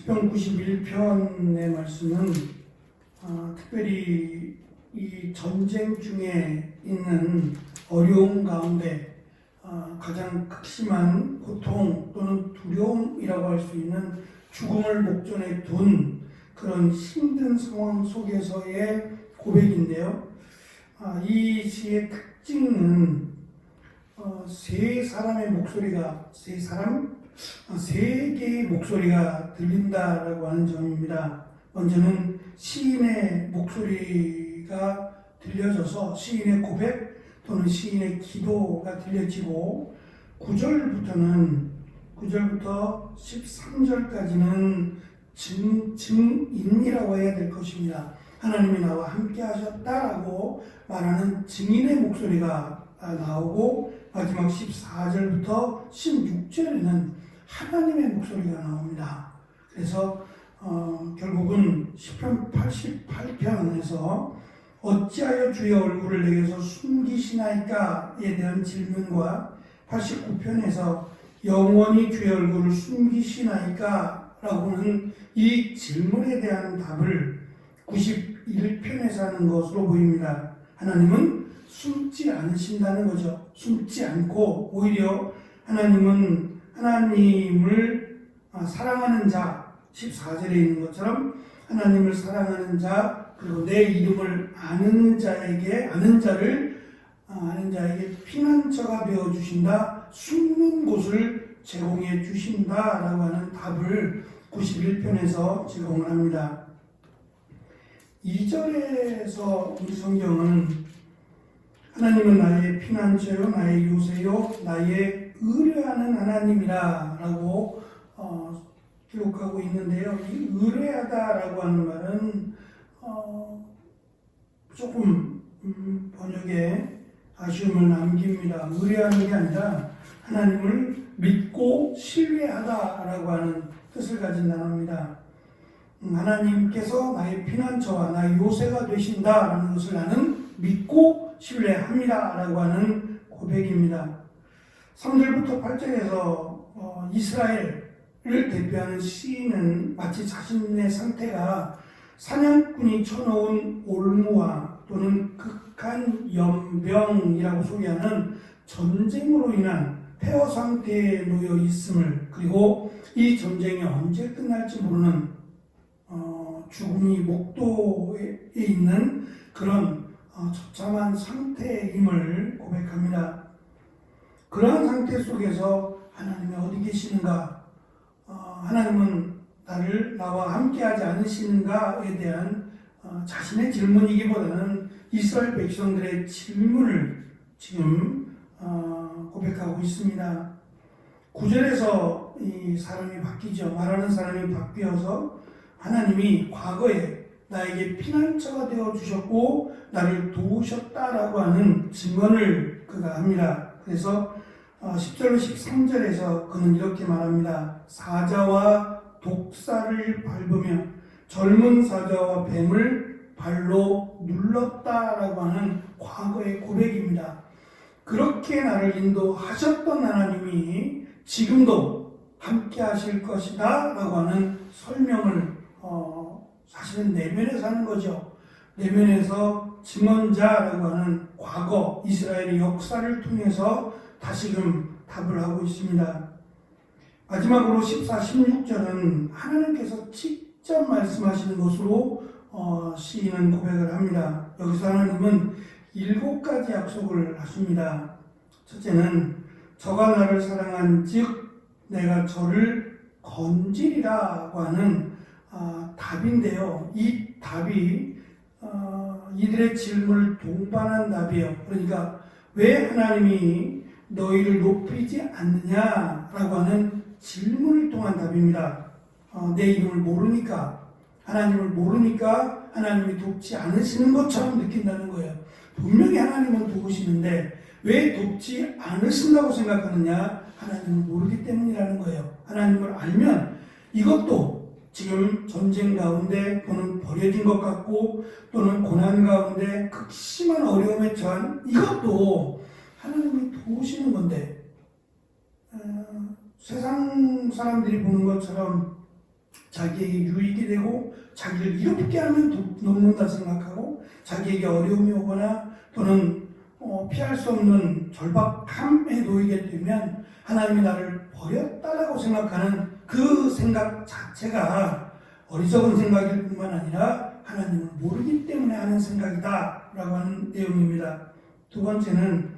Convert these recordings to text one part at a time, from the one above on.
시편 91편의 말씀은 특별히 이 전쟁 중에 있는 어려움 가운데 가장 극심한 고통 또는 두려움이라고 할 수 있는 죽음을 목전에 둔 그런 힘든 상황 속에서의 고백인데요. 이 시의 특징은 세 사람의 목소리가 세 개의 목소리가 들린다라고 하는 점입니다. 먼저는 시인의 목소리가 들려져서 시인의 고백 또는 시인의 기도가 들려지고 9절부터 13절까지는 증인이라고 해야 될 것입니다. 하나님이 나와 함께 하셨다라고 말하는 증인의 목소리가 나오고 마지막 14절부터 16절에는 하나님의 목소리가 나옵니다. 그래서 결국은 시편 88편에서 어찌하여 주의 얼굴을 내게서 숨기시나이까에 대한 질문과 89편에서 영원히 주의 얼굴을 숨기시나이까 라고 하는 이 질문에 대한 답을 91편에서 하는 것으로 보입니다. 하나님은 숨지 않으신다는 거죠. 숨지 않고 오히려 하나님은 하나님을 사랑하는 자, 14절에 있는 것처럼 하나님을 사랑하는 자 그리고 내 이름을 아는 자에게 피난처가 되어 주신다, 숨는 곳을 제공해 주신다라고 하는 답을 91편에서 제공을 합니다. 2절에서 우리 성경은 하나님은 나의 피난처요, 나의 요새요, 나의 의뢰하는 하나님이라 라고 기록하고 있는데요. 이 의뢰하다라고 하는 말은 조금 번역에 아쉬움을 남깁니다. 의뢰하는 게 아니라 하나님을 믿고 신뢰하다라고 하는 뜻을 가진 단어입니다. 하나님께서 나의 피난처와 나의 요새가 되신다라는 것을 나는 믿고 신뢰합니다라고 하는 고백입니다. 3절부터 8절에서 이스라엘을 대표하는 시인은 마치 자신의 상태가 사냥꾼이 쳐놓은 올무와 또는 극한 연병이라고 소개하는 전쟁으로 인한 폐허 상태에 놓여 있음을, 그리고 이 전쟁이 언제 끝날지 모르는 죽음이 목도에 있는 그런 처참한 상태임을 고백합니다. 그러한 상태 속에서 하나님이 어디 계시는가, 하나님은 나와 함께하지 않으시는가에 대한 자신의 질문이기보다는 이스라엘 백성들의 질문을 지금 고백하고 있습니다. 9절에서 이 사람이 바뀌죠. 말하는 사람이 바뀌어서 하나님이 과거에 나에게 피난처가 되어 주셨고 나를 도우셨다라고 하는 증언을 그가 합니다. 그래서 10절로 13절에서 그는 이렇게 말합니다. 사자와 독사를 밟으며 젊은 사자와 뱀을 발로 눌렀다라고 하는 과거의 고백입니다. 그렇게 나를 인도하셨던 하나님이 지금도 함께 하실 것이다 라고 하는 설명을 사실은 내면에서 하는 거죠. 내면에서 증언자라고 하는 과거 이스라엘의 역사를 통해서 다시금 답을 하고 있습니다. 마지막으로 14, 16절은 하나님께서 직접 말씀하시는 것으로 시인은 고백을 합니다. 여기서 하나님은 7가지 약속을 하십니다. 첫째는 저가 나를 사랑한 즉 내가 저를 건지리라고 하는 답인데요. 이 답이 이들의 질문을 동반한 답이에요. 그러니까 왜 하나님이 너희를 높이지 않느냐라고 하는 질문을 통한 답입니다. 내 이름을 모르니까, 하나님을 모르니까 하나님이 돕지 않으시는 것처럼 느낀다는 거예요. 분명히 하나님은 도우시는데 왜 돕지 않으신다고 생각하느냐? 하나님을 모르기 때문이라는 거예요. 하나님을 알면 이것도 지금 전쟁 가운데 또는 버려진 것 같고 또는 고난 가운데 극심한 어려움에 처한 이것도 하나님이 도우시는 건데 세상 사람들이 보는 것처럼 자기에게 유익이 되고 자기를 이롭게 하면 돕는다 생각하고 자기에게 어려움이 오거나 또는 피할 수 없는 절박함에 놓이게 되면 하나님이 나를 버렸다라고 생각하는 그 생각 자체가 어리석은 생각일 뿐만 아니라 하나님을 모르기 때문에 하는 생각이다 라고 하는 내용입니다. 두 번째는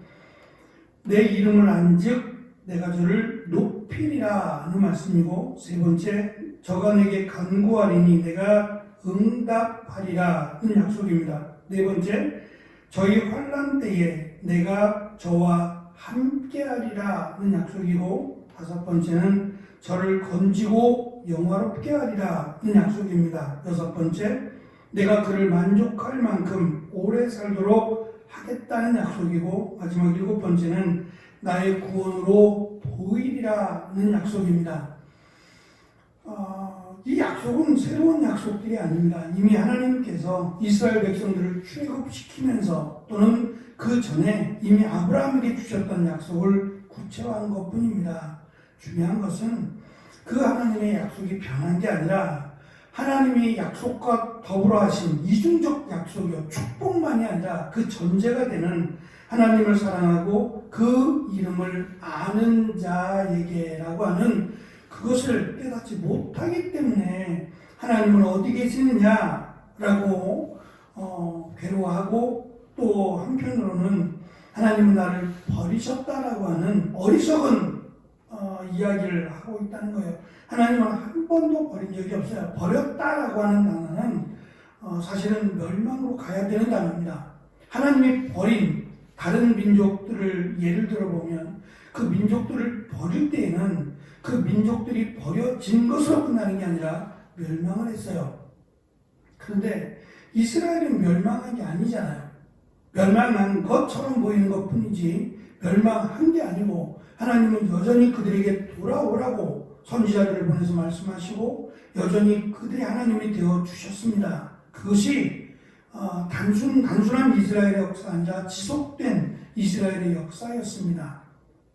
내 이름을 안즉 내가 저를 높이리라 하는 말씀이고, 세 번째 저가 내게 간구하리니 내가 응답하리라는 약속입니다. 네 번째 저희 환난 때에 내가 저와 함께하리라는 약속이고, 다섯 번째는 저를 건지고 영화롭게 하리라는 약속입니다. 여섯 번째 내가 그를 만족할 만큼 오래 살도록 하겠다는 약속이고, 마지막 일곱 번째는 나의 구원으로 보이리라는 약속입니다. 이 약속은 새로운 약속들이 아닙니다. 이미 하나님께서 이스라엘 백성들을 출애굽시키면서 또는 그 전에 이미 아브라함에게 주셨던 약속을 구체화한 것뿐입니다. 중요한 것은 그 하나님의 약속이 변한 게 아니라 하나님이 약속과 더불어 하신 이중적 약속이요, 축복만이 아니라 그 전제가 되는 하나님을 사랑하고 그 이름을 아는 자에게라고 하는 그것을 깨닫지 못하기 때문에 하나님은 어디 계시느냐라고 괴로워하고, 또 한편으로는 하나님은 나를 버리셨다라고 하는 어리석은 이야기를 하고 있다는 거예요. 하나님은 한 번도 버린 적이 없어요. 버렸다라고 하는 단어는 사실은 멸망으로 가야 되는 단어입니다. 하나님이 버린 다른 민족들을 예를 들어보면 그 민족들을 버릴 때에는 그 민족들이 버려진 것으로 끝나는 게 아니라 멸망을 했어요. 그런데 이스라엘은 멸망한 게 아니잖아요. 멸망한 것처럼 보이는 것 뿐이지 멸망한 게 아니고, 하나님은 여전히 그들에게 돌아오라고 선지자들을 보내서 말씀하시고 여전히 그들이 하나님이 되어 주셨습니다. 그것이 단순한 이스라엘의 역사가 아니라 지속된 이스라엘의 역사였습니다.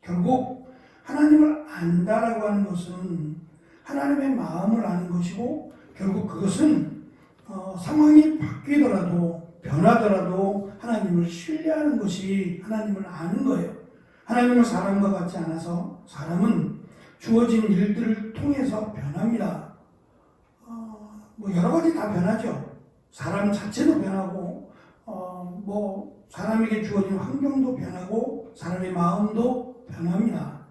결국 하나님을 안다라고 하는 것은 하나님의 마음을 아는 것이고, 결국 그것은 상황이 바뀌더라도 변하더라도 하나님을 신뢰하는 것이 하나님을 아는 거예요. 하나님은 사람과 같지 않아서 사람은 주어진 일들을 통해서 변합니다. 여러 가지 다 변하죠. 사람 자체도 변하고, 사람에게 주어진 환경도 변하고, 사람의 마음도 변합니다.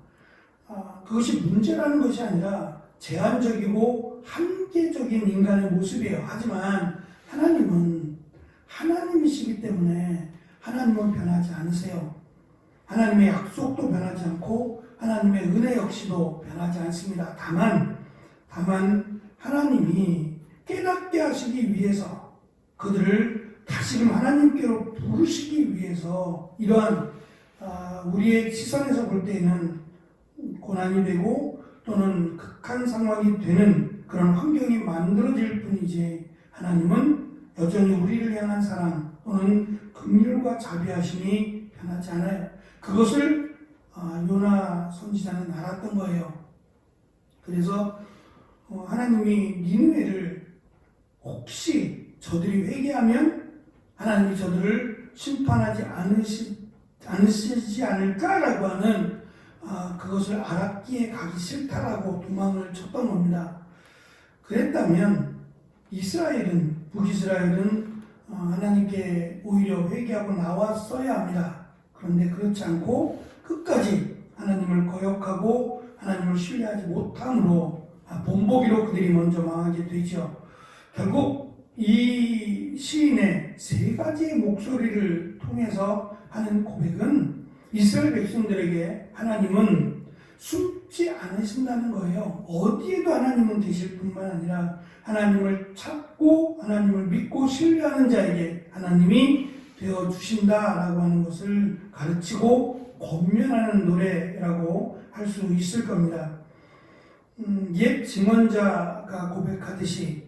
그것이 문제라는 것이 아니라 제한적이고 한계적인 인간의 모습이에요. 하지만 하나님은 하나님이시기 때문에 하나님은 변하지 않으세요. 하나님의 약속도 변하지 않고 하나님의 은혜 역시도 변하지 않습니다. 다만 하나님이 깨닫게 하시기 위해서, 그들을 다시금 하나님께로 부르시기 위해서 이러한 우리의 시선에서 볼 때에는 고난이 되고 또는 극한 상황이 되는 그런 환경이 만들어질 뿐이지, 하나님은 여전히 우리를 향한 사랑 또는 긍휼과 자비하심이 변하지 않아요. 그것을 요나 선지자는 알았던 거예요. 그래서 하나님이 니느웨를 혹시 저들이 회개하면 하나님이 저들을 심판하지 않으시지 않을까라고 하는 그것을 알았기에 가기 싫다라고 도망을 쳤던 겁니다. 그랬다면 이스라엘은, 북이스라엘은 하나님께 오히려 회개하고 나왔어야 합니다. 그런데 그렇지 않고 끝까지 하나님을 거역하고 하나님을 신뢰하지 못함으로 본보기로 그들이 먼저 망하게 되죠. 결국 이 시인의 세 가지의 목소리를 통해서 하는 고백은 이스라엘 백성들에게 하나님은 숨지 않으신다는 거예요. 어디에도 하나님은 계실 뿐만 아니라 하나님을 찾고 하나님을 믿고 신뢰하는 자에게 하나님이 되어주신다라고 하는 것을 가르치고 권면하는 노래라고 할 수 있을 겁니다. 옛 증언자가 고백하듯이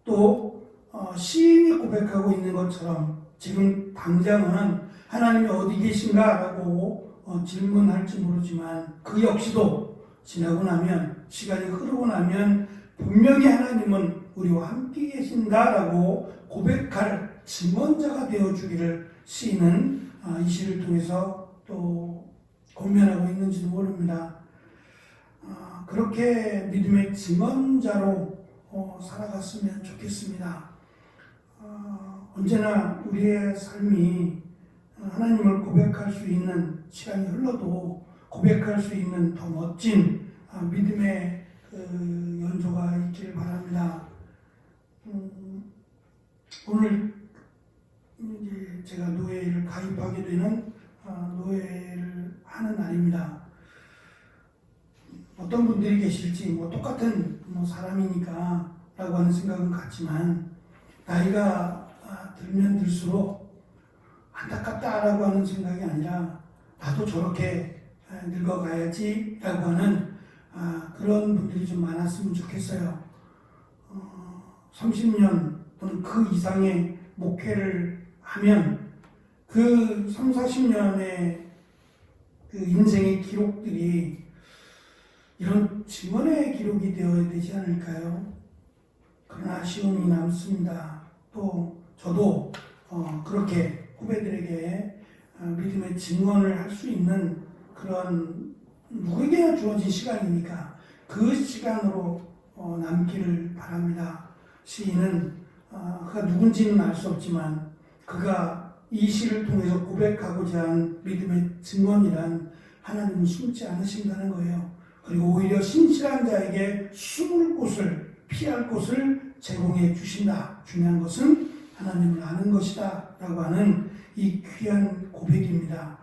또 시인이 고백하고 있는 것처럼 지금 당장은 하나님이 어디 계신가라고 질문할지 모르지만 그 역시도 지나고 나면, 시간이 흐르고 나면 분명히 하나님은 우리와 함께 계신다라고 고백할 증언자가 되어주기를 시인은 이 시를 통해서 또 권면하고 있는지도 모릅니다. 그렇게 믿음의 증언자로 살아갔으면 좋겠습니다. 언제나 우리의 삶이 하나님을 고백할 수 있는 시간이 흘러도 고백할 수 있는 더 멋진 믿음의 그 연소가 있기를 바랍니다. 오늘 이제 제가 노예를 가입하게 되는 노예를 하는 날입니다. 어떤 분들이 계실지 똑같은 사람이니까 라고 하는 생각은 같지만 나이가 들면 들수록 안타깝다라고 하는 생각이 아니라 나도 저렇게 늙어가야지 라고 하는 그런 분들이 좀 많았으면 좋겠어요. 30년 또는 그 이상의 목회를 하면 그 3, 40년의 그 인생의 기록들이 이런 증언의 기록이 되어야 되지 않을까요? 그런 아쉬움이 남습니다. 또 저도 그렇게 후배들에게 믿음의 증언을 할 수 있는 그런 누구에게나 주어진 시간이니까 그 시간으로 남기를 바랍니다. 시인은 그가 누군지는 알 수 없지만 그가 이 시를 통해서 고백하고자 한 믿음의 증언이란 하나님은 숨지 않으신다는 거예요. 그리고 오히려 신실한 자에게 숨을 곳을 피할 곳을 제공해 주신다. 중요한 것은 하나님을 아는 것이다 라고 하는 이 귀한 고백입니다.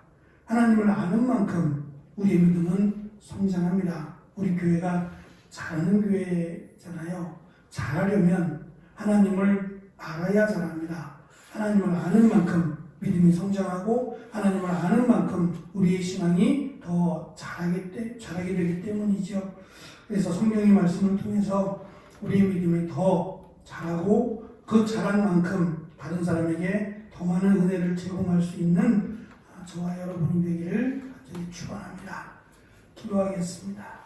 하나님을 아는 만큼 우리의 믿음은 성장합니다. 우리 교회가 잘하는 교회잖아요. 잘하려면 하나님을 알아야 잘합니다. 하나님을 아는 만큼 믿음이 성장하고 하나님을 아는 만큼 우리의 신앙이 더 잘하게 되기 때문이죠. 그래서 성경의 말씀을 통해서 우리의 믿음이 더 자라고 그 자란 만큼 다른 사람에게 더 많은 은혜를 제공할 수 있는 저와 여러분이 되기를 축원합니다. 기도하겠습니다.